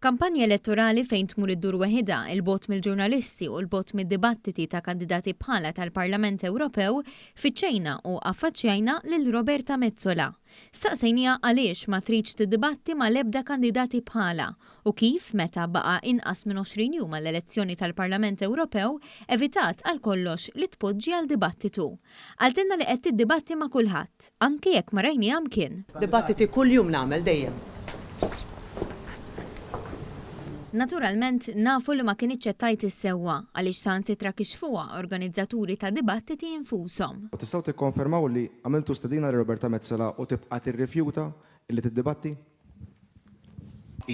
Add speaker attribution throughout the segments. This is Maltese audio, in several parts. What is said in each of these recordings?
Speaker 1: F'kampanja elettorali fejn tmur id-dur weħida il-bot mill-ġurnalisti u l-bot mid-dibattiti ta' kandidati bħala tal-Parlament Ewropew fiċċejna u affaċċjajna lil Roberta Metsola. Staqsejnija għaliex ma tridx tiddibatti ma l-ebda kandidati bħala u kif meta baqa' inqas minn 20 jum għall-elezzjoni tal-Parlament Ewropew evitat għal kollox li tpoġġi għal dibattitu. Għaltinna li qed tiddibatti ma' kulħadd, anke jekk ma rajni kien.
Speaker 2: Dibattiti kull jum nagħmel dejjem.
Speaker 1: Naturalment, nafu li ma kienx ċettajt is-sewwa għaliex sansitra kixfuha organizzaturi ta' dibattiti infushom.
Speaker 3: Tistgħu tikkonfermaw li għamiltu stedina li Roberta Metsola u tibqa' tirrifjuta illi tiddibatti?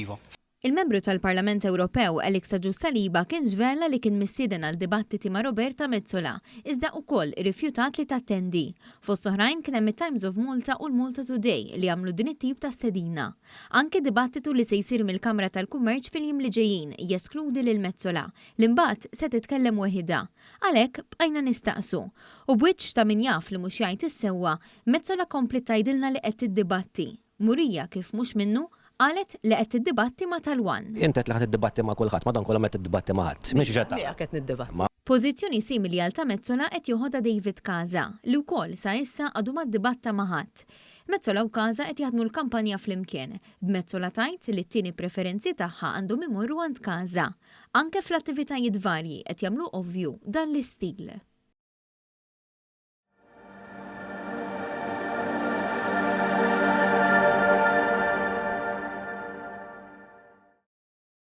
Speaker 4: Iva.
Speaker 1: Il-membru tal-Parlament Ewropew Alexa Ġustaliba kien żvella li kien missieden għal dibattiti ma' Roberta Metsola, iżda wkoll irrifjutat li tattendi. Fost oħrajn kien hemm it-Times of Malta u l-Malta Today li għamlu din it-tip ta' stedina. Anke dibattitu li se jsir mill-Kamra tal-Kummerċ fil-jiem li ġejjin jeskludi lil Metsola li mbagħad se titkellem weħida. Għalhekk bqajna nistaqsu. U b'wiċċ ta' min jaf li mhux jgħid is-sewwa, Metsola kompli tgħidilna li qed tiddibatti. Murija kif mhux minnu qalet li qed tiddibatti ma' Talwan.
Speaker 5: Inti qed tiddibatti ma' kulħadd, madankollha qed tiddibatti ma' ħadd. Mhix ġetta.
Speaker 2: Qed niddibatti.
Speaker 1: Pożizzjoni simili għal ta' Metsola qed joħodha David Casa li wkoll sa issa għadu ma ddibatta ma' ħadd. Metsola u Casa qed jaħdmu l-kampanja flimkien. B'Metsola tajt li t-tieni preferenzi tagħha għandhom imorru għand Casa. Anke fl-attivitajiet varji qed jagħmlu ovvju dan l-istil.